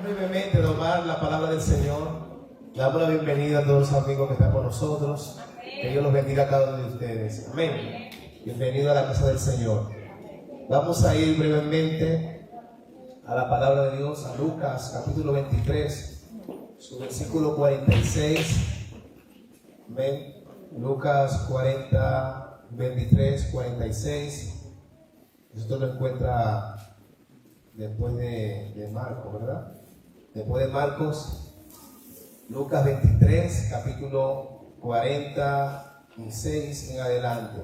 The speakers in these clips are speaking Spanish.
Brevemente tomar la palabra del Señor. Damos la bienvenida a todos los amigos que están con nosotros. Que Dios los bendiga a cada uno de ustedes. Amén. Bienvenido a la casa del Señor. Vamos a ir brevemente a la palabra de Dios, a Lucas capítulo 23, su versículo 46. Amén. Lucas 40, 23, 46. Esto lo encuentra después de Marcos, ¿verdad? Después de Marcos, Lucas 23, capítulo 46 en adelante.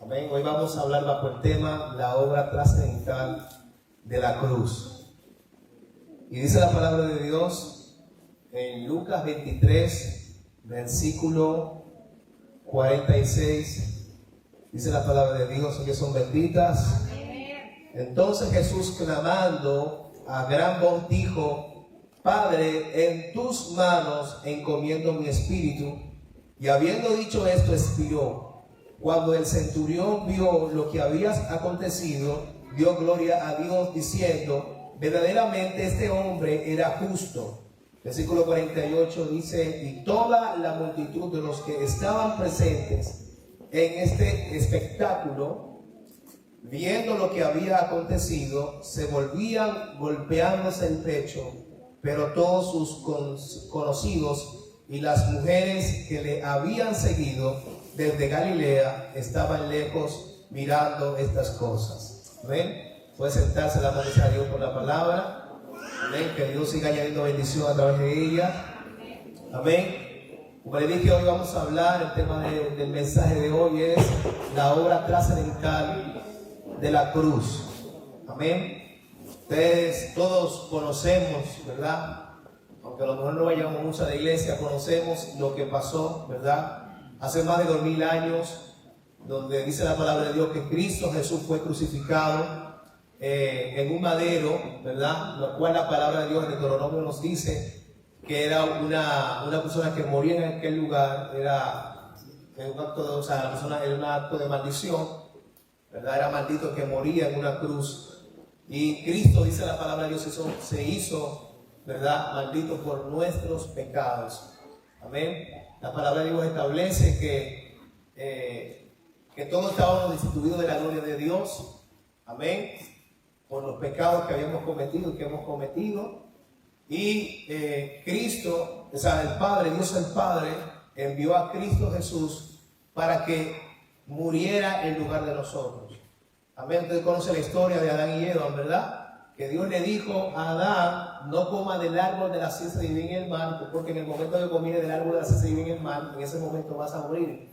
Amén. Hoy vamos a hablar bajo el tema la obra trascendental de la cruz. Y dice la palabra de Dios en Lucas 23, versículo 46. Dice la palabra de Dios que son benditas. Entonces Jesús, clamando a gran voz, dijo: Padre, en tus manos encomiendo mi espíritu. Y habiendo dicho esto, expiró. Cuando el centurión vio lo que había acontecido, dio gloria a Dios, diciendo: verdaderamente este hombre era justo. Versículo 48 dice: y toda la multitud de los que estaban presentes en este espectáculo, viendo lo que había acontecido, se volvían golpeándose el pecho. Pero todos sus conocidos y las mujeres que le habían seguido desde Galilea estaban lejos mirando estas cosas. Amén. Puede sentarse, la bendición a Dios por la palabra. Amén. Que Dios siga añadiendo bendición a través de ella. Amén. Como le dije, hoy vamos a hablar, el tema del mensaje de hoy es la obra trascendental de la cruz. Amén. Ustedes todos conocemos, ¿verdad? Aunque a lo mejor no vayamos mucho a la iglesia, conocemos lo que pasó, ¿verdad? Hace más de 2000 años, donde dice la palabra de Dios que Cristo Jesús fue crucificado en un madero, ¿verdad? Lo cual la palabra de Dios en Deuteronomio nos dice que era una persona que moría en aquel lugar, era un acto de, o sea, la persona era un acto de maldición, ¿verdad? Era maldito que moría en una cruz. Y Cristo, dice la palabra de Dios, se hizo, ¿verdad?, maldito por nuestros pecados. Amén. La palabra de Dios establece que todos estábamos destituidos de la gloria de Dios. Amén. Por los pecados que habíamos cometido y que hemos cometido. Y Cristo, o sea, el Padre, Dios el Padre, envió a Cristo Jesús para que muriera en lugar de nosotros. Amén. Ustedes conocen la historia de Adán y Eva, ¿verdad? Que Dios le dijo a Adán: no coma del árbol de la ciencia de vivir en el mal, porque en el momento que comieres del árbol de la ciencia de vivir en el mal, en ese momento vas a morir.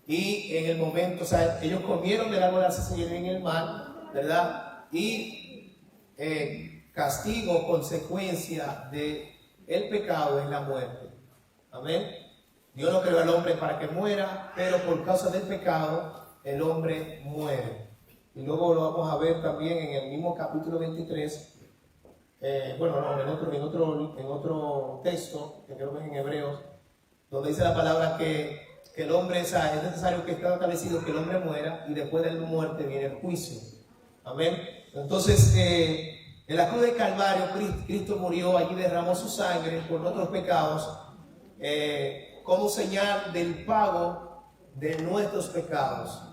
Y en el momento, o sea, ellos comieron del árbol de la ciencia de vivir en el mal, ¿verdad? Y castigo, consecuencia de el pecado es la muerte. Amén. Dios no creó al hombre para que muera, pero por causa del pecado el hombre muere. Y luego lo vamos a ver también en el mismo capítulo 23, en otro texto, que creo que es en Hebreos, donde dice la palabra que el hombre, o sea, es necesario que esté establecido que el hombre muera, y después de la muerte viene el juicio. Amén. Entonces, en la cruz del Calvario, Cristo murió, allí derramó su sangre por nuestros pecados, como señal del pago de nuestros pecados.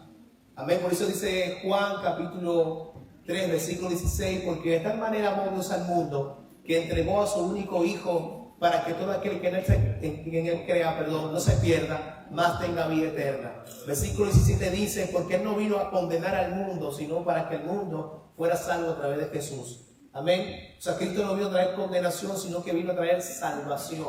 Amén. Por eso dice Juan capítulo 3, versículo 16: porque de tal manera amó Dios al mundo, que entregó a su único Hijo, para que todo aquel que en él crea, no se pierda, mas tenga vida eterna. Versículo 17 dice: porque Él no vino a condenar al mundo, sino para que el mundo fuera salvo a través de Jesús. Amén. O sea, Cristo no vino a traer condenación, sino que vino a traer salvación.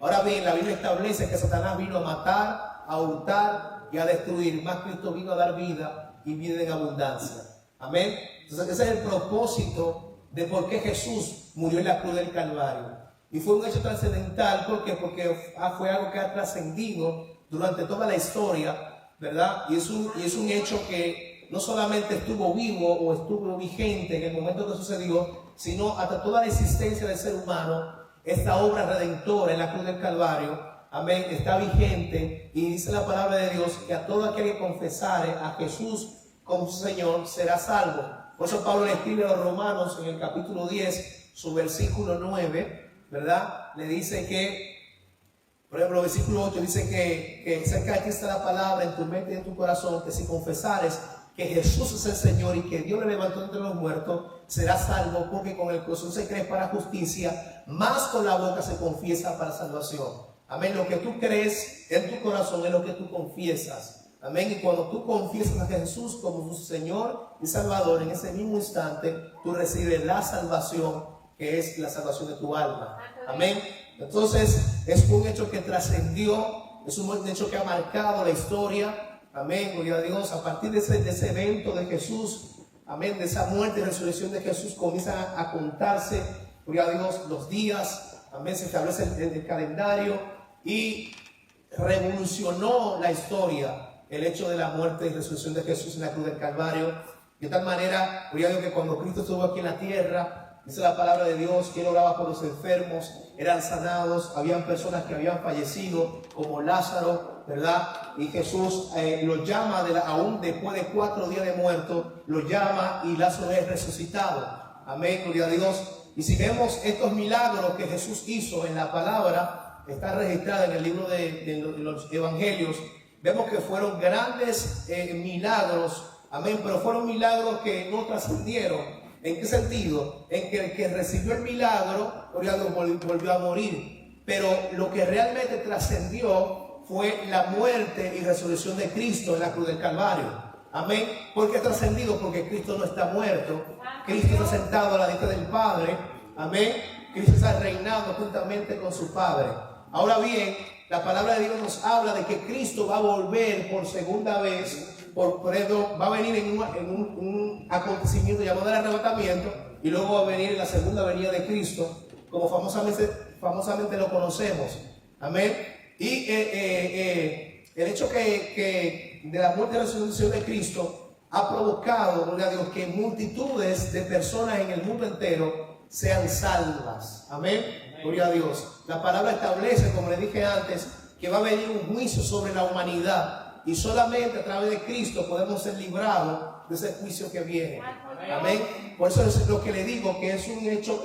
Ahora bien, la Biblia establece que Satanás vino a matar, a hurtar y a destruir, más Cristo vino a dar vida y vida en abundancia. Amén. Entonces ese es el propósito de por qué Jesús murió en la cruz del Calvario. Y fue un hecho trascendental. ¿Por qué? Porque fue algo que ha trascendido durante toda la historia, ¿verdad? Y es un hecho que no solamente estuvo vivo o estuvo vigente en el momento que sucedió, sino hasta toda la existencia del ser humano. Esta obra redentora en la cruz del Calvario, amén, está vigente. Y dice la palabra de Dios que a todo aquel que confesare a Jesús como su Señor será salvo. Por eso Pablo le escribe a los Romanos en el capítulo 10, su versículo 9, ¿verdad? Le dice que, por ejemplo, el versículo 8 dice que cerca de ti está la palabra en tu mente y en tu corazón, que si confesares que Jesús es el Señor y que Dios le levantó entre los muertos, serás salvo, porque con el corazón se cree para justicia, más con la boca se confiesa para salvación. Amén. Lo que tú crees en tu corazón es lo que tú confiesas. Amén. Y cuando tú confiesas a Jesús como tu Señor y Salvador, en ese mismo instante tú recibes la salvación, que es la salvación de tu alma. Amén. Entonces es un hecho que trascendió, es un hecho que ha marcado la historia. Amén, gloria a Dios. A partir de ese evento de Jesús, amén, de esa muerte y resurrección de Jesús, comienzan a contarse, gloria a Dios, los días. Amén, se establece el calendario y revolucionó la historia el hecho de la muerte y resurrección de Jesús en la cruz del Calvario. De tal manera, gloria a Dios, que cuando Cristo estuvo aquí en la tierra, dice la palabra de Dios que Él oraba por los enfermos, eran sanados, habían personas que habían fallecido, como Lázaro, ¿verdad? Y Jesús lo llama, aún después de 4 días de muerto, lo llama y Lázaro es resucitado. Amén, gloria a Dios. Y si vemos estos milagros que Jesús hizo en la palabra, está registrada en el libro de los evangelios, vemos que fueron grandes milagros, amén, pero fueron milagros que no trascendieron. ¿En qué sentido? En que el que recibió el milagro volvió a morir. Pero lo que realmente trascendió fue la muerte y resurrección de Cristo en la cruz del Calvario. Amén. ¿Por qué trascendido? Porque Cristo no está muerto. Cristo está sentado a la diestra del Padre. Amén. Cristo está reinando juntamente con su Padre. Ahora bien, la palabra de Dios nos habla de que Cristo va a volver por segunda vez. Por eso va a venir en un acontecimiento llamado el arrebatamiento, y luego va a venir en la segunda venida de Cristo, como famosamente lo conocemos. Amén. Y el hecho que de la muerte y la resurrección de Cristo ha provocado, gloria a Dios, que multitudes de personas en el mundo entero sean salvas. Amén. Gloria a Dios. La palabra establece, como le dije antes, que va a venir un juicio sobre la humanidad. Y solamente a través de Cristo podemos ser librados de ese juicio que viene. Amén. Por eso es lo que le digo, que es un hecho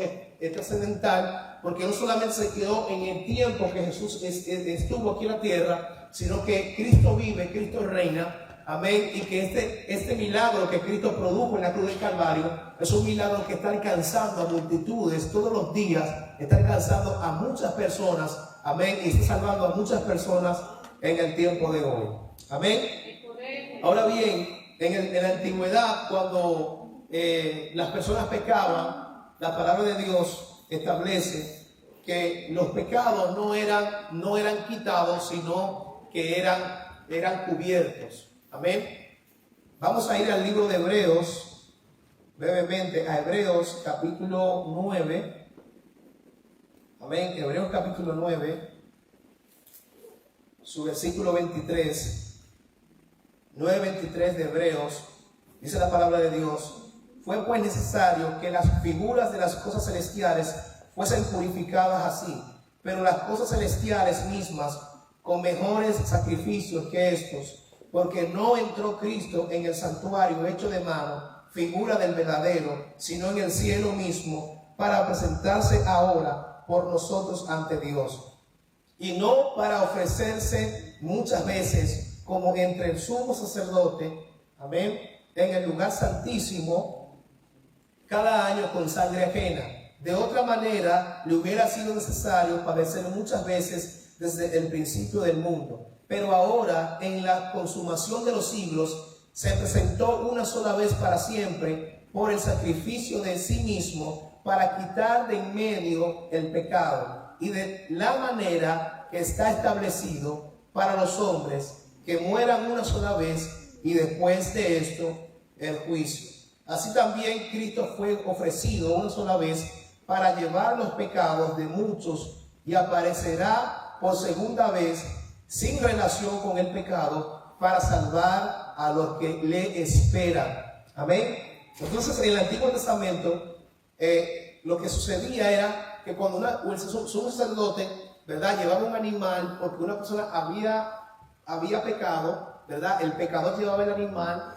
trascendental, porque no solamente se quedó en el tiempo que Jesús estuvo aquí en la tierra, sino que Cristo vive, Cristo reina. Amén. Y que este milagro que Cristo produjo en la cruz del Calvario es un milagro que está alcanzando a multitudes todos los días, está alcanzando a muchas personas. Amén. Y está salvando a muchas personas en el tiempo de hoy. Amén. Ahora bien, en la antigüedad, cuando las personas pecaban, la palabra de Dios establece que los pecados no eran quitados, sino que eran cubiertos. Amén. Vamos a ir al libro de Hebreos, brevemente, a Hebreos capítulo 9. Amén. Hebreos capítulo 9, su versículo 23. 9:23 de Hebreos, dice la palabra de Dios: fue pues necesario que las figuras de las cosas celestiales fuesen purificadas así, pero las cosas celestiales mismas con mejores sacrificios que estos, porque no entró Cristo en el santuario hecho de mano, figura del verdadero, sino en el cielo mismo, para presentarse ahora por nosotros ante Dios, y no para ofrecerse muchas veces como entre el sumo sacerdote, amén, en el lugar santísimo, cada año con sangre ajena. De otra manera, le hubiera sido necesario padecer muchas veces desde el principio del mundo. Pero ahora, en la consumación de los siglos, se presentó una sola vez para siempre por el sacrificio de sí mismo, para quitar de en medio el pecado, y de la manera que está establecido para los hombres, que mueran una sola vez y después de esto el juicio. Así también Cristo fue ofrecido una sola vez para llevar los pecados de muchos, y aparecerá por segunda vez sin relación con el pecado para salvar a los que le esperan. Amén. Entonces, en el Antiguo Testamento lo que sucedía era que cuando un sacerdote, ¿verdad?, llevaba un animal porque una persona había pecado, ¿verdad? El pecador llevaba el animal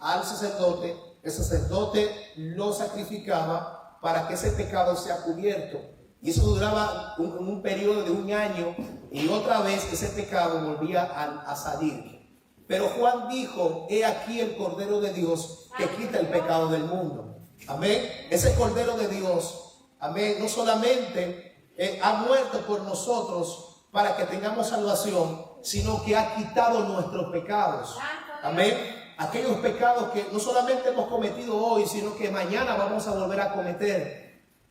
al sacerdote, el sacerdote lo sacrificaba para que ese pecado sea cubierto. Y eso duraba un periodo de 1 año y otra vez ese pecado volvía a salir. Pero Juan dijo, he aquí el Cordero de Dios que quita el pecado del mundo. Amén. Ese Cordero de Dios, amén, no solamente ha muerto por nosotros para que tengamos salvación, sino que ha quitado nuestros pecados. Amén. Aquellos pecados que no solamente hemos cometido hoy, sino que mañana vamos a volver a cometer.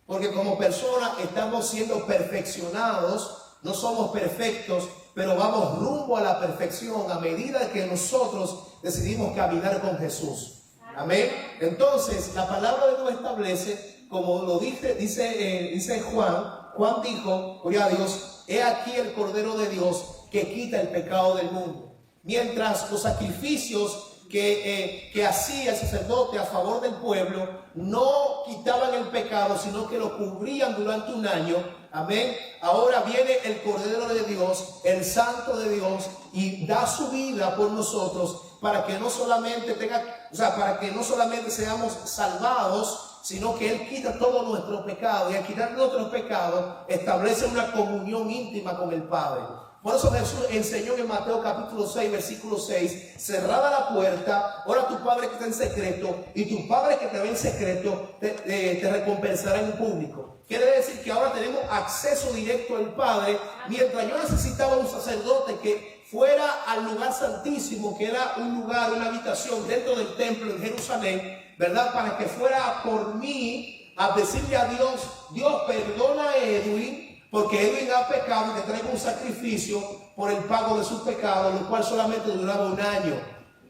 Porque como personas estamos siendo perfeccionados, no somos perfectos, pero vamos rumbo a la perfección a medida que nosotros decidimos caminar con Jesús. Amén. Entonces, la palabra de Dios establece, como lo dice Juan dijo, oye a Dios, he aquí el Cordero de Dios que quita el pecado del mundo. Mientras los sacrificios que hacía el sacerdote a favor del pueblo no quitaban el pecado, sino que lo cubrían durante 1 año. Amén. Ahora viene el Cordero de Dios, el Santo de Dios, y da su vida por nosotros para que no solamente para que no solamente seamos salvados, sino que Él quita todo nuestro pecado, y al quitar nuestros pecados establece una comunión íntima con el Padre. Por eso Jesús enseñó en Mateo capítulo 6, versículo 6, cerrada la puerta, ora a tu Padre que está en secreto, y tu Padre que te ve en secreto te recompensará en público. Quiere decir que ahora tenemos acceso directo al Padre, mientras yo necesitaba un sacerdote que fuera al lugar santísimo, que era un lugar, una habitación dentro del templo en Jerusalén, ¿verdad? Para que fuera por mí a decirle a Dios, Dios perdona a Edwin, porque Edwin ha pecado y te traigo un sacrificio por el pago de sus pecados, lo cual solamente duraba 1 año.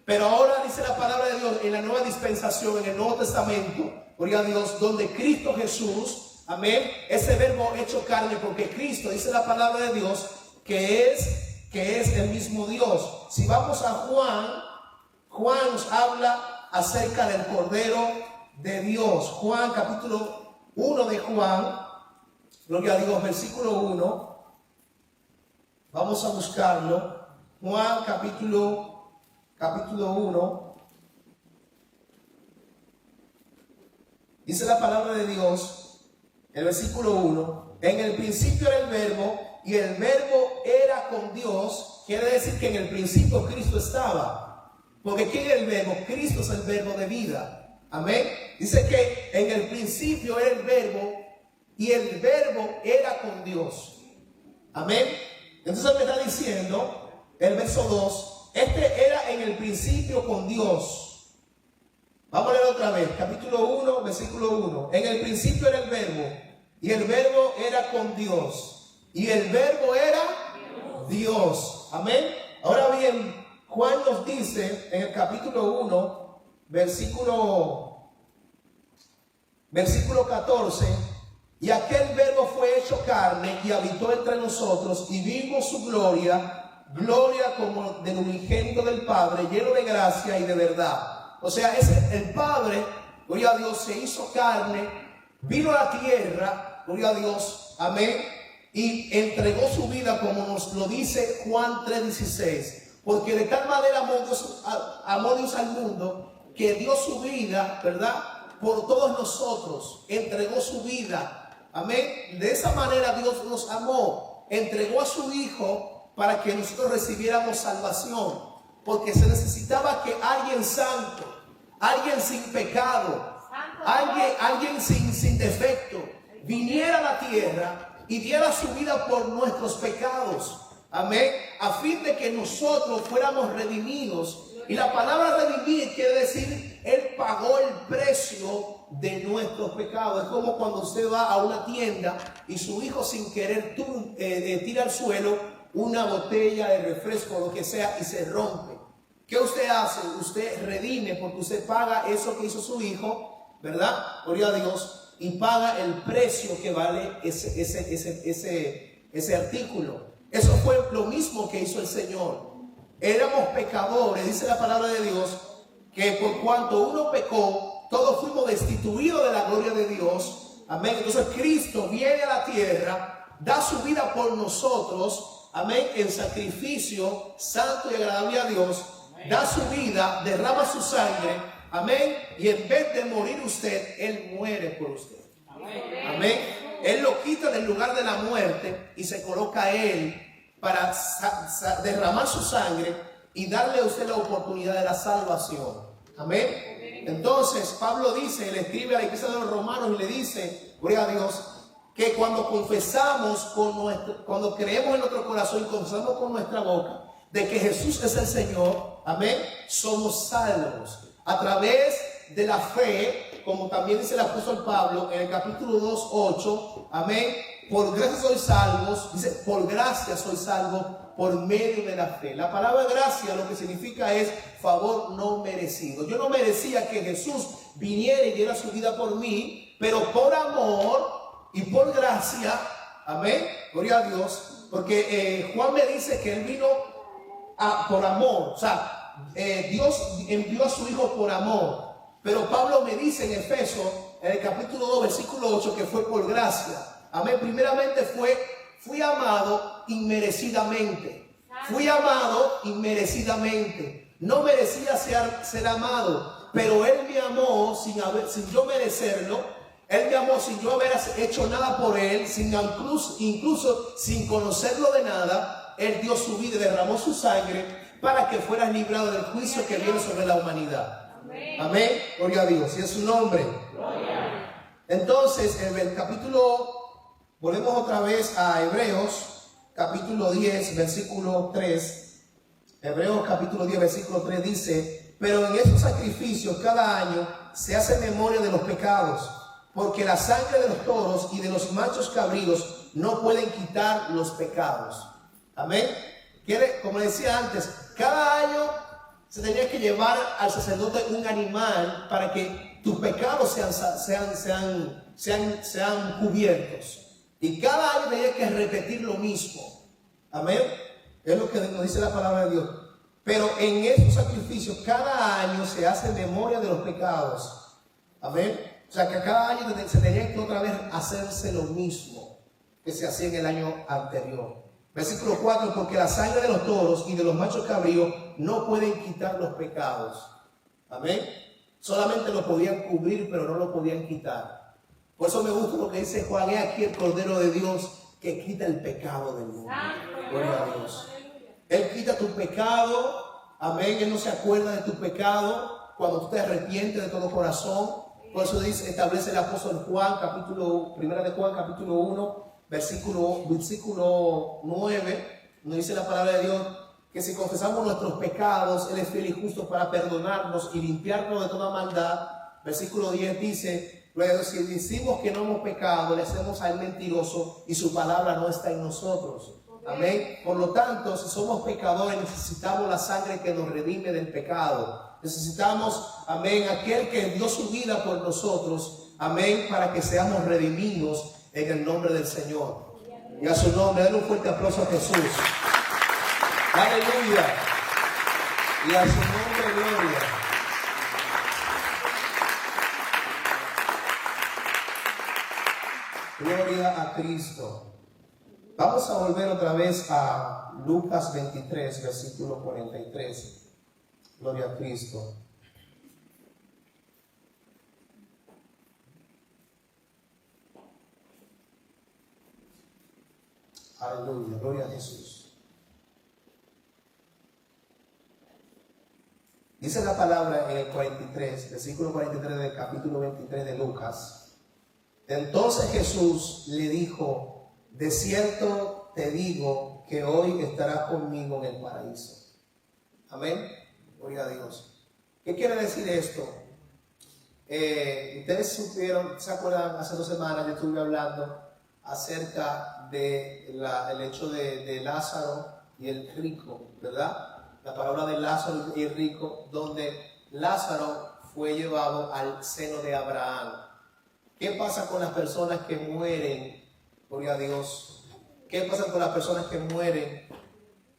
Pero ahora dice la palabra de Dios en la nueva dispensación, en el Nuevo Testamento, gloria a Dios, donde Cristo Jesús, amén, ese verbo hecho carne, porque Cristo, dice la palabra de Dios, que es el mismo Dios. Si vamos a Juan nos habla acerca del Cordero de Dios. Juan capítulo 1 de Juan, gloria a Dios, versículo 1. Vamos a buscarlo. Juan capítulo 1. Dice la palabra de Dios, el versículo 1. En el principio era el verbo, y el verbo era con Dios. Quiere decir que en el principio Cristo estaba. Porque ¿quién es el verbo? Cristo es el verbo de vida. Amén. Dice que en el principio era el verbo, y el verbo era con Dios. Amén. Entonces me está diciendo el verso 2, este era en el principio con Dios. Vamos a leer otra vez, capítulo 1, versículo 1. En el principio era el verbo, y el verbo era con Dios, y el verbo era Dios. Amén. Ahora bien, Juan nos dice en el capítulo 1, versículo 14, y aquel verbo fue hecho carne y habitó entre nosotros, y vimos su gloria, gloria como del unigénito del Padre, lleno de gracia y de verdad. O sea, el Padre, gloria a Dios, se hizo carne, vino a la tierra, gloria a Dios, amén, y entregó su vida, como nos lo dice Juan 3:16. Porque de tal manera amó Dios al mundo, que dio su vida, ¿verdad?, por todos nosotros, entregó su vida. Amén. De esa manera Dios nos amó, entregó a su Hijo para que nosotros recibiéramos salvación, porque se necesitaba que alguien santo, alguien sin pecado, alguien sin defecto, viniera a la tierra y diera su vida por nuestros pecados. Amén. A fin de que nosotros fuéramos redimidos. Y la palabra redimir quiere decir, Él pagó el precio de nuestros pecados. Es como cuando usted va a una tienda y su hijo sin querer tira al suelo una botella de refresco o lo que sea y se rompe. ¿Qué usted hace? Usted redime, porque usted paga eso que hizo su hijo, ¿verdad? Gloria a Dios. Y paga el precio que vale ese artículo. Eso fue lo mismo que hizo el Señor. Éramos pecadores, dice la palabra de Dios, que por cuanto uno pecó, todos fuimos destituidos de la gloria de Dios. Amén. Entonces Cristo viene a la tierra, da su vida por nosotros, amén, en sacrificio santo y agradable a Dios. Da su vida, derrama su sangre, Amén. Y en vez de morir usted, Él muere por usted. Amén. Él lo quita del lugar de la muerte y se coloca a Él para derramar su sangre y darle a usted la oportunidad de la salvación. Amén. Entonces Pablo dice, le escribe a la iglesia de los romanos y le dice, gloria a Dios, que cuando confesamos cuando creemos en nuestro corazón y confesamos con nuestra boca de que Jesús es el Señor, amén, somos salvos a través de la fe, como también dice el apóstol Pablo en el capítulo 2:8, amén, por gracia sois salvos, dice, por gracia soy salvo por medio de la fe. La palabra gracia lo que significa es favor no merecido. Yo no merecía que Jesús viniera y diera su vida por mí, pero por amor y por gracia, amén, gloria a Dios, porque Juan me dice que Él vino por amor, o sea, Dios envió a su Hijo por amor, pero Pablo me dice en Efesios, en el capítulo 2, versículo 8, que fue por gracia, amén, primeramente fui amado inmerecidamente, no merecía ser amado, pero Él me amó sin yo merecerlo. Él me amó sin yo haber hecho nada por Él, incluso sin conocerlo de nada. Él dio su vida y derramó su sangre para que fueras librado del juicio que viene sobre la humanidad. Amén. Gloria a Dios y en su nombre. Entonces, en el capítulo, volvemos otra vez a Hebreos, capítulo 10, versículo 3. Hebreos capítulo 10, versículo 3 dice, pero en esos sacrificios cada año se hace memoria de los pecados, porque la sangre de los toros y de los machos cabríos no pueden quitar los pecados. Amén. Como decía antes, cada año se tenía que llevar al sacerdote un animal para que tus pecados sean cubiertos. Y cada año tenía que repetir lo mismo. Amén. Es lo que nos dice la palabra de Dios. Pero en esos sacrificios cada año se hace memoria de los pecados. Amén. O sea que cada año se tenía que otra vez hacerse lo mismo que se hacía en el año anterior. Versículo 4, porque la sangre de los toros y de los machos cabríos no pueden quitar los pecados. Amén. Solamente lo podían cubrir, pero no lo podían quitar. Por eso me gusta lo que dice Juan, es aquí el Cordero de Dios que quita el pecado del mundo. Gloria a Dios. Él quita tu pecado. Amén. Él no se acuerda de tu pecado cuando tú te arrepientes de todo corazón. Por eso establece el apóstol Juan, primera de Juan, capítulo 1, versículo 9, nos dice la palabra de Dios, que si confesamos nuestros pecados, Él es fiel y justo para perdonarnos y limpiarnos de toda maldad. Versículo 10 dice, luego si decimos que no hemos pecado, le hacemos a Él mentiroso y su palabra no está en nosotros. Amén. Por lo tanto, si somos pecadores, necesitamos la sangre que nos redime del pecado. Necesitamos, amén, aquel que dio su vida por nosotros, amén, para que seamos redimidos en el nombre del Señor. Y a su nombre, denle un fuerte aplauso a Jesús. Aleluya. Y a su nombre, gloria. Gloria a Cristo. Vamos a volver otra vez a Lucas 23, versículo 43. Gloria a Cristo. Aleluya, gloria a Jesús. Dice la palabra en el 43, versículo 43 del capítulo 23 de Lucas. Entonces Jesús le dijo, de cierto te digo que hoy estarás conmigo en el paraíso. Amén. Gloria a Dios. ¿Qué quiere decir esto? Ustedes supieron, ¿se acuerdan? Hace 2 semanas yo estuve hablando acerca del hecho de Lázaro y el rico, ¿verdad? La palabra de Lázaro y el rico, donde Lázaro fue llevado al seno de Abraham. ¿Qué pasa con las personas que mueren? Gloria a Dios. ¿Qué pasa con las personas que mueren?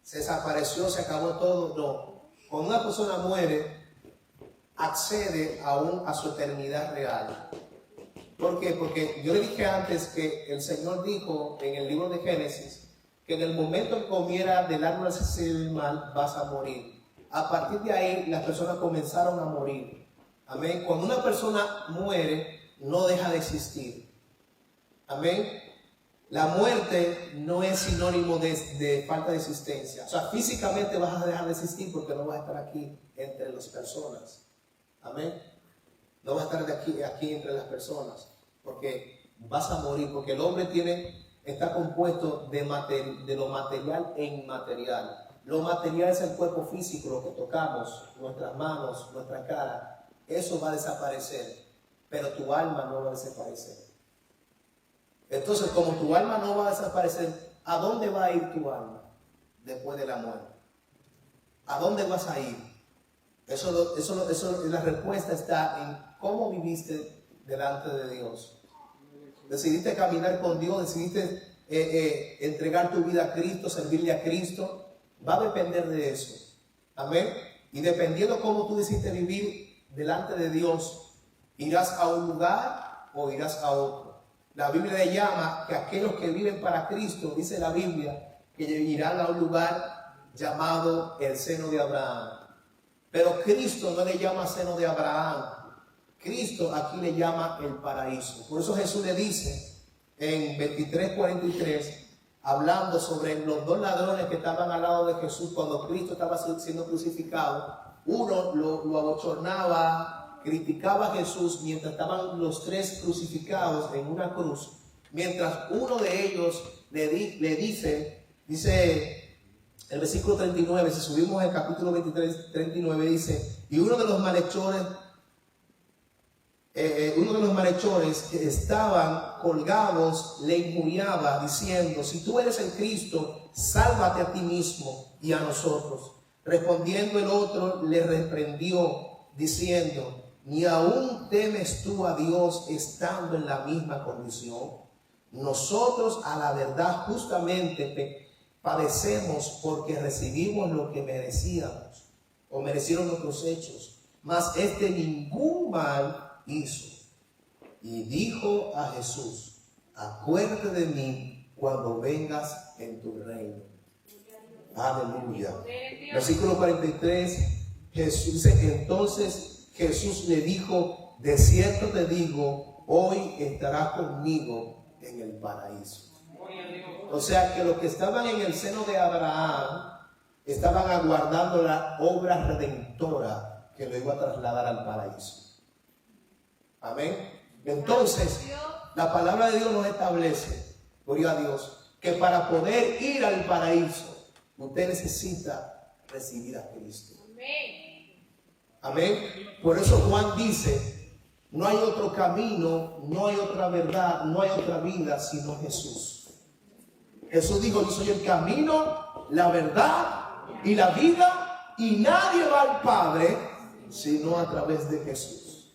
¿Se desapareció? ¿Se acabó todo? No. Cuando una persona muere, accede aún a su eternidad real. ¿Por qué? Porque yo le dije antes que el Señor dijo en el libro de Génesis que en el momento que comiera del árbol del ciencia y del mal vas a morir. A partir de ahí las personas comenzaron a morir. Amén. Cuando una persona muere, no deja de existir. Amén. La muerte no es sinónimo de falta de existencia. O sea, físicamente vas a dejar de existir porque no vas a estar aquí entre las personas. Amén. No vas a estar aquí entre las personas porque vas a morir. Porque el hombre está compuesto de lo material e inmaterial. Lo material es el cuerpo físico, lo que tocamos, nuestras manos, nuestra cara. Eso va a desaparecer, pero tu alma no va a desaparecer. Entonces, como tu alma no va a desaparecer, ¿a dónde va a ir tu alma después de la muerte? ¿A dónde vas a ir? La respuesta está en cómo viviste delante de Dios. Decidiste caminar con Dios, decidiste entregar tu vida a Cristo, servirle a Cristo. Va a depender de eso. Amén. Y dependiendo cómo tú decidiste vivir delante de Dios, irás a un lugar o irás a otro. La Biblia le llama que aquellos que viven para Cristo, dice la Biblia, que irán a un lugar llamado el seno de Abraham. Pero Cristo no le llama seno de Abraham. Cristo aquí le llama el paraíso. Por eso Jesús le dice en 23:43, hablando sobre los dos ladrones que estaban al lado de Jesús cuando Cristo estaba siendo crucificado. Uno lo abochornaba, criticaba a Jesús mientras estaban los tres crucificados en una cruz. Mientras uno de ellos le dice el versículo 39, si subimos al capítulo 23, 39, dice, y uno de los malhechores que estaban colgados le injuriaba diciendo, si tú eres el Cristo, sálvate a ti mismo y a nosotros. Respondiendo el otro le reprendió diciendo, ¿ni aún temes tú a Dios estando en la misma condición? Nosotros a la verdad justamente padecemos porque recibimos lo que merecíamos o merecieron nuestros hechos, mas este ningún mal hizo. Y dijo a Jesús, acuérdate de mí cuando vengas en tu reino. Aleluya. Versículo 43, Jesús dice, entonces Jesús le dijo, de cierto te digo, hoy estarás conmigo en el paraíso. O sea que los que estaban en el seno de Abraham estaban aguardando la obra redentora que lo iba a trasladar al paraíso. Amén. Entonces, la palabra de Dios nos establece, gloria a Dios, que para poder ir al paraíso, usted necesita recibir a Cristo. Amén. Por eso Juan dice, no hay otro camino, no hay otra verdad, no hay otra vida sino Jesús. Jesús dijo, yo soy el camino, la verdad y la vida, y nadie va al Padre sino a través de Jesús.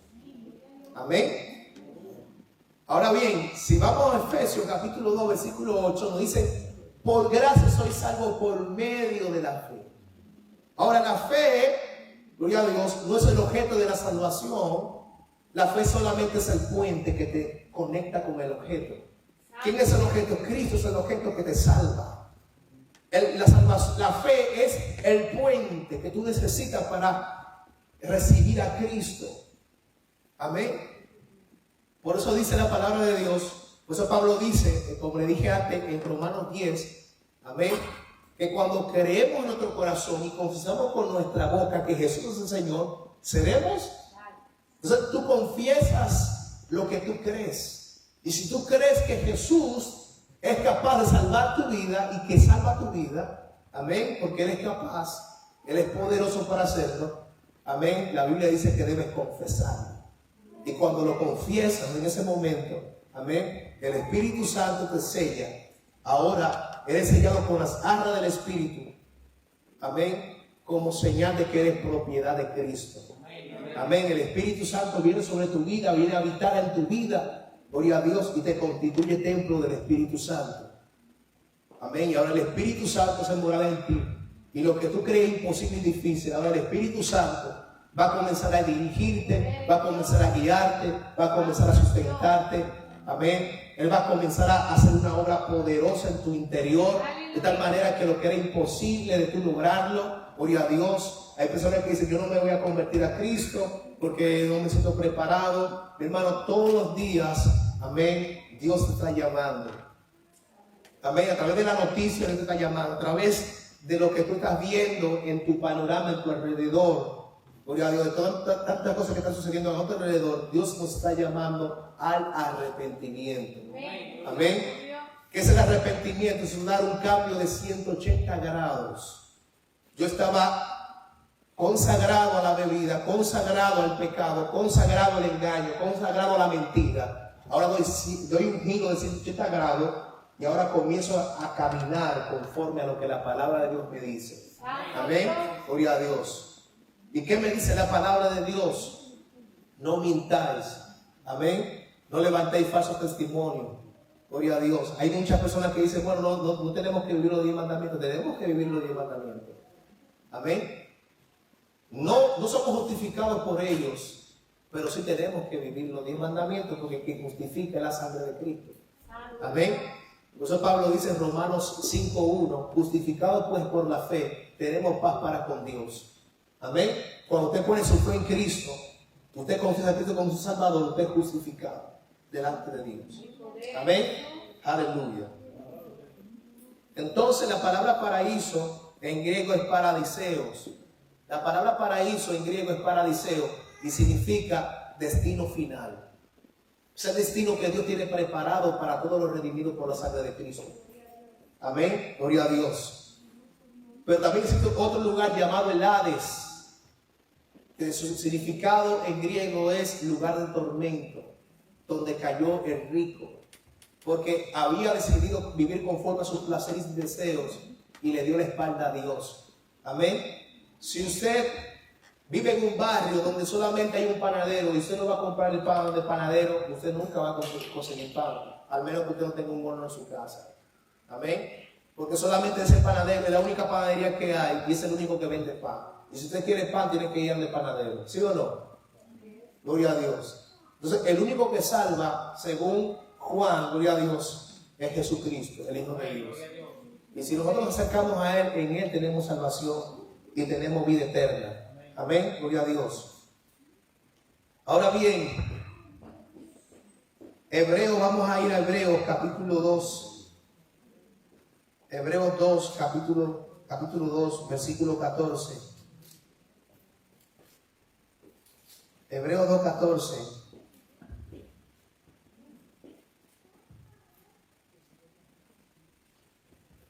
Amén. Ahora bien, si vamos a Efesios capítulo 2 versículo 8, nos dice, por gracia soy salvo por medio de la fe. Ahora la fe, gloria a Dios, no es el objeto de la salvación. La fe solamente es el puente que te conecta con el objeto. ¿Quién es el objeto? Cristo es el objeto que te salva. La fe es el puente que tú necesitas para recibir a Cristo. Amén. Por eso dice la palabra de Dios, por eso Pablo dice, como le dije antes en Romanos 10, amén, que cuando creemos en nuestro corazón y confesamos con nuestra boca que Jesús es el Señor, seremos. Entonces tú confiesas lo que tú crees. Y si tú crees que Jesús es capaz de salvar tu vida y que salva tu vida, amén, porque Él es capaz, Él es poderoso para hacerlo, amén, la Biblia dice que debes confesarlo. Y cuando lo confiesas en ese momento, amén, el Espíritu Santo te sella. Ahora eres sellado con las arras del Espíritu, amén, como señal de que eres propiedad de Cristo. Amén. El Espíritu Santo viene sobre tu vida, viene a habitar en tu vida, gloria a Dios, y te constituye templo del Espíritu Santo. Amén. Y ahora el Espíritu Santo se morará en ti. Y lo que tú crees imposible y difícil, ahora el Espíritu Santo va a comenzar a dirigirte, va a comenzar a guiarte, va a comenzar a sustentarte. Amén. Él va a comenzar a hacer una obra poderosa en tu interior, de tal manera que lo que era imposible de tú lograrlo, gloria a Dios. Hay personas que dicen, yo no me voy a convertir a Cristo, porque no me siento preparado. Mi hermano, todos los días, amén, Dios te está llamando. Amén, a través de la noticia Dios te está llamando, a través de lo que tú estás viendo en tu panorama, en tu alrededor. Gloria a Dios, de todas tantas cosas que están sucediendo a nuestro alrededor, Dios nos está llamando al arrepentimiento. Amén. ¿Qué es el arrepentimiento? Es dar un cambio de 180 grados. Yo estaba consagrado a la bebida, consagrado al pecado, consagrado al engaño, consagrado a la mentira. Ahora doy un giro de 180 grados y ahora comienzo a caminar conforme a lo que la palabra de Dios me dice. Amén. Gloria a Dios. ¿Y qué me dice la palabra de Dios? No mintáis. Amén. No levantéis falsos testimonios. Gloria a Dios. Hay muchas personas que dicen, bueno, no tenemos que vivir los 10 mandamientos. Tenemos que vivir los 10 mandamientos. Amén. No somos justificados por ellos, pero sí tenemos que vivir los 10 mandamientos, porque quien justifica es la sangre de Cristo. Amén. Por eso Pablo dice en Romanos 5:1, justificados pues por la fe, tenemos paz para con Dios. Amén. Cuando usted pone su fe en Cristo, usted confiesa a Cristo como su Salvador, usted es justificado delante de Dios. Amén. Aleluya. Entonces la palabra paraíso en griego es paradiseos. La palabra paraíso en griego es paradiseo y significa destino final. Es el destino que Dios tiene preparado para todos los redimidos por la sangre de Cristo. Amén. Gloria a Dios. Pero también existe otro lugar llamado el Hades, que su significado en griego es lugar de tormento, donde cayó el rico, porque había decidido vivir conforme a sus placeres y deseos y le dio la espalda a Dios. Amén. Si usted vive en un barrio donde solamente hay un panadero y usted no va a comprar el pan del panadero, usted nunca va a conseguir pan, al menos que usted no tenga un horno en su casa. Amén. Porque solamente ese panadero es la única panadería que hay y es el único que vende pan. Y si usted quiere pan, tiene que ir al panadero. ¿Sí o no? Gloria a Dios. Entonces, el único que salva, según Juan, gloria a Dios, es Jesucristo, el Hijo de Dios. Y si nosotros nos acercamos a Él, en Él tenemos salvación y tenemos vida eterna. Amén. Gloria a Dios. Ahora bien, Hebreos, vamos a ir a Hebreos capítulo 2. Hebreos 2, capítulo 2, versículo 14. Hebreos 2, 14.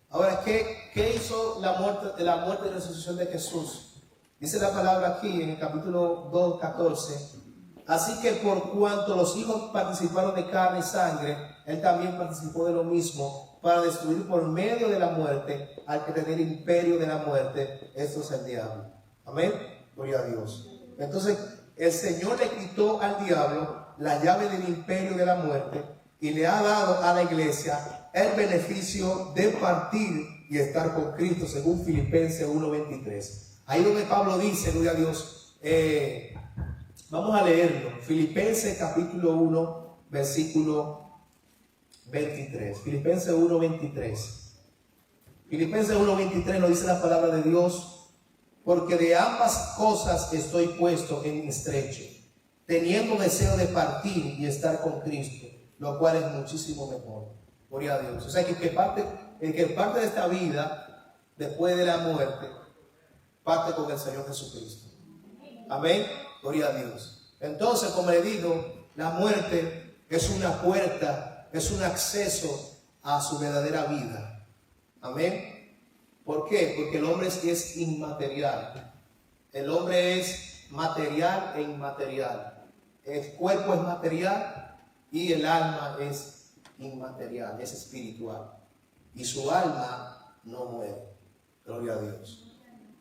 Ahora, ¿qué hizo la muerte y resurrección de Jesús? Dice la palabra aquí en el capítulo 2, 14. Así que por cuanto los hijos participaron de carne y sangre, Él también participó de lo mismo, para destruir por medio de la muerte al que tenía el imperio de la muerte, esto es el diablo. Amén. Gloria a Dios. Entonces, el Señor le quitó al diablo la llave del imperio de la muerte y le ha dado a la iglesia el beneficio de partir y estar con Cristo, según Filipenses 1:23. Ahí donde Pablo dice, gloria a Dios, vamos a leerlo. Filipenses capítulo 1, versículo 23. Filipenses 1:23. Filipenses 1:23 nos dice la palabra de Dios. Porque de ambas cosas estoy puesto en estrecho, teniendo deseo de partir y estar con Cristo, lo cual es muchísimo mejor. Gloria a Dios. O sea que el que parte de esta vida, después de la muerte, parte con el Señor Jesucristo. Amén. Gloria a Dios. Entonces, como le digo, la muerte es una puerta, es un acceso a su verdadera vida. Amén. ¿Por qué? Porque el hombre es inmaterial. El hombre es material e inmaterial. El cuerpo es material y el alma es inmaterial, es espiritual. Y su alma no muere. Gloria a Dios.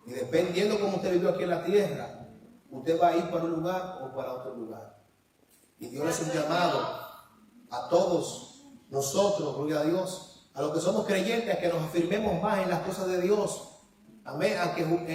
Y dependiendo cómo usted vivió aquí en la tierra, usted va a ir para un lugar o para otro lugar. Y Dios le hace un llamado a todos nosotros, gloria a Dios, a los que somos creyentes, a que nos afirmemos más en las cosas de Dios. Amén.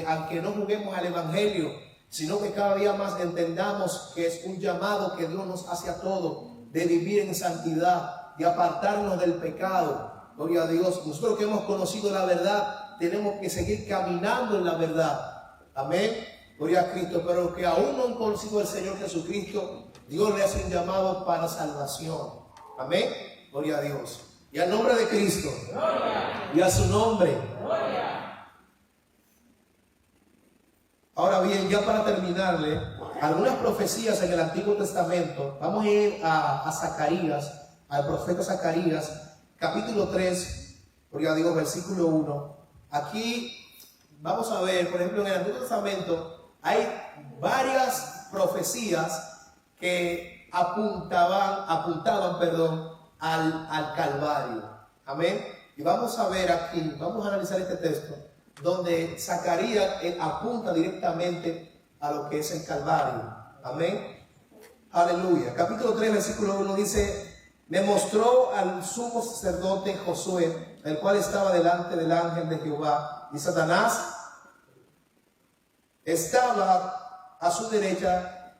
Aunque no juguemos al Evangelio, sino que cada día más entendamos que es un llamado que Dios nos hace a todos, de vivir en santidad, de apartarnos del pecado. Gloria a Dios. Nosotros que hemos conocido la verdad, tenemos que seguir caminando en la verdad. Amén. gloria a Cristo, pero los que aún no han conocido al Señor Jesucristo, Dios le hace un llamado para salvación. Amén. Gloria a Dios. Y al nombre de Cristo. Gloria. Y a su nombre. Gloria. Ahora bien, ya para terminarle, algunas profecías en el Antiguo Testamento. Vamos a ir a Zacarías, al profeta Zacarías, capítulo 3, gloria a Dios, versículo 1. Aquí vamos a ver, por ejemplo, en el Antiguo Testamento hay varias profecías que apuntaban, al Calvario. Amén. Y vamos a ver aquí, vamos a analizar este texto, donde Zacarías apunta directamente a lo que es el Calvario. Amén. Aleluya. Capítulo 3, versículo 1 dice: me mostró al sumo sacerdote Josué, el cual estaba delante del ángel de Jehová, y Satanás estaba a su derecha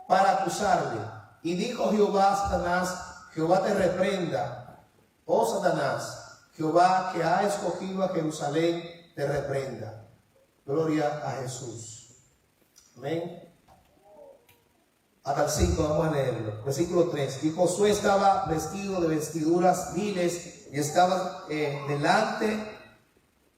para acusarle. Y dijo Jehová a Satanás: Jehová te reprenda, oh Satanás, Jehová que ha escogido a Jerusalén te reprenda. Gloria a Jesús. Amén. Hasta el 5 vamos a leerlo. Versículo 3. Y Josué estaba vestido de vestiduras viles y estaba delante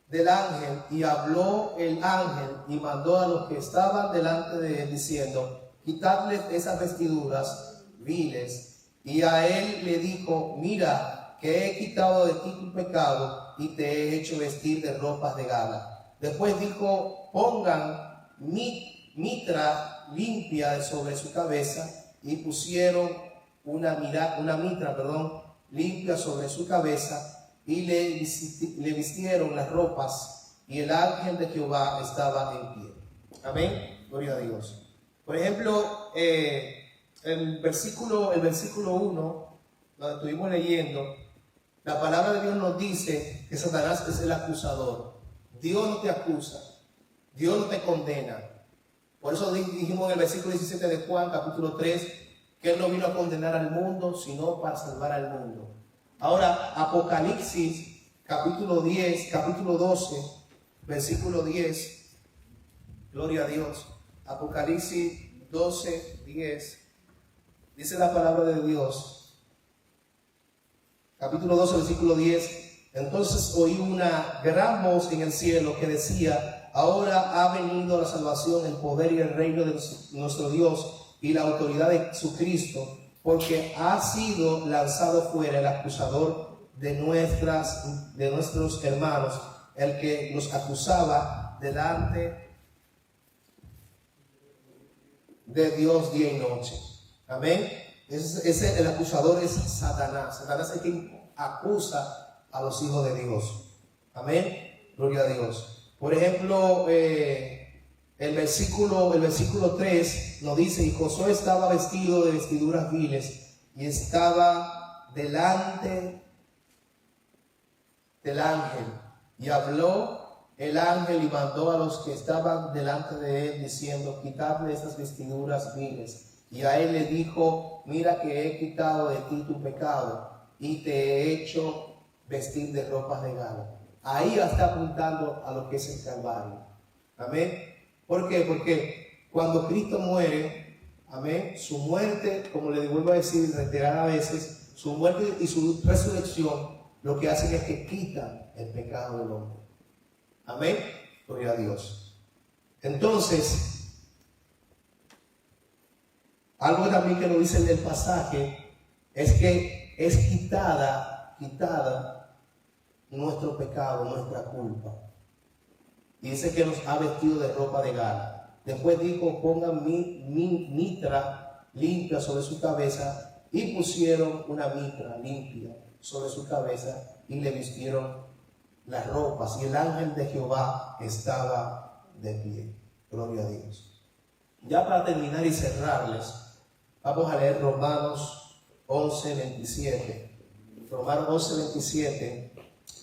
del ángel, y habló el ángel y mandó a los que estaban delante de él diciendo: quitadles esas vestiduras viles. Y a él le dijo: mira, que he quitado de ti tu pecado y te he hecho vestir de ropas de gala. Después dijo: pongan mitra limpia sobre su cabeza, y pusieron una mitra limpia sobre su cabeza, y le vistieron las ropas, y el ángel de Jehová estaba en pie. Amén. Gloria a Dios. Por ejemplo, el versículo 1, donde estuvimos leyendo, la palabra de Dios nos dice que Satanás es el acusador. Dios no te acusa, Dios no te condena. Por eso dijimos en el versículo 17 de Juan, capítulo 3, que Él no vino a condenar al mundo, sino para salvar al mundo. Ahora, Apocalipsis, capítulo 12, versículo 10, gloria a Dios. Apocalipsis 12, 10, dice la palabra de Dios, capítulo 12, versículo 10. Entonces oí una gran voz en el cielo que decía: ahora ha venido la salvación, el poder y el reino de nuestro Dios y la autoridad de su Cristo, porque ha sido lanzado fuera el acusador de nuestros hermanos, el que nos acusaba delante de Dios día y noche. Amén. El acusador es Satanás. Satanás es quien acusa a los hijos de Dios. Amén. Gloria a Dios. Por ejemplo, el versículo 3 nos dice: y Josué estaba vestido de vestiduras viles y estaba delante del ángel, y habló el ángel y mandó a los que estaban delante de él diciendo: quitadle esas vestiduras viles. Y a él le dijo: mira que he quitado de ti tu pecado y te he hecho vestir de ropas de gala. Ahí está apuntando a lo que es el Calvario. Amén. ¿Por qué? Porque cuando Cristo muere, amén, su muerte, como le vuelvo a decir reiteradas veces, su muerte y su resurrección lo que hacen es que quitan el pecado del hombre. Amén. Gloria a Dios. Entonces, algo también que nos dice en el pasaje es que es quitada nuestro pecado, nuestra culpa. Y dice que nos ha vestido de ropa de gala. Después dijo: pongan mitra limpia sobre su cabeza, y pusieron una mitra limpia sobre su cabeza y le vistieron las ropas, y el ángel de Jehová estaba de pie. Gloria a Dios. Ya para terminar y cerrarles, vamos a leer Romanos 11:27. Romanos 11:27,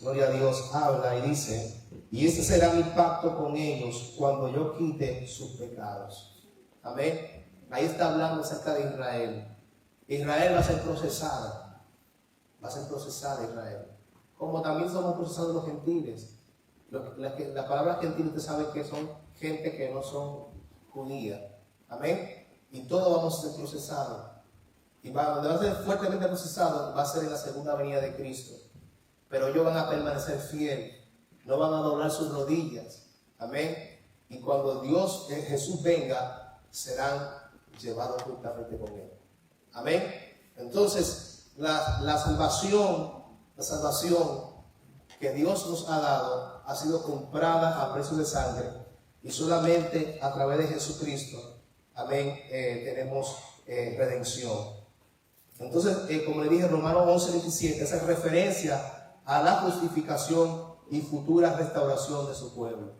gloria a Dios, habla y dice: y este será mi pacto con ellos cuando yo quite sus pecados. Amén. Ahí está hablando acerca de Israel. Israel va a ser procesada. Va a ser procesada Israel. Como también somos procesados los gentiles. La palabra gentil, usted sabe que son gente que no son judía. Amén. Y todos vamos a ser procesados. Y donde va a ser fuertemente procesado va a ser en la segunda venida de Cristo. Pero ellos van a permanecer fieles. No van a doblar sus rodillas. Amén. Y cuando Jesús venga, serán llevados juntamente con Él. Amén. Entonces, la salvación que Dios nos ha dado ha sido comprada a precio de sangre. Y solamente a través de Jesucristo, amén, tenemos redención. Entonces, como le dije, Romanos 11:27, esa es referencia a la justificación y futura restauración de su pueblo.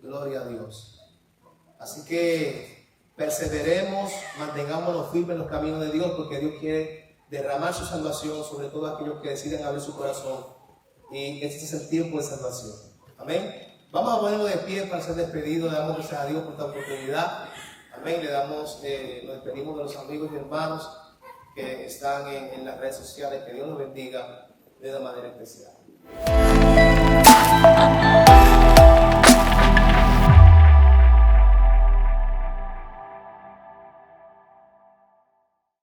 Gloria a Dios. Así que perseveremos, mantengámonos firmes en los caminos de Dios, porque Dios quiere derramar su salvación sobre todos aquellos que deciden abrir su corazón. Y este es el tiempo de salvación. Amén. Vamos a ponernos de pie para ser despedidos. Le damos gracias a Dios por esta oportunidad. Amén. Nos despedimos de los amigos y hermanos que están en las redes sociales. Que Dios los bendiga de una manera especial.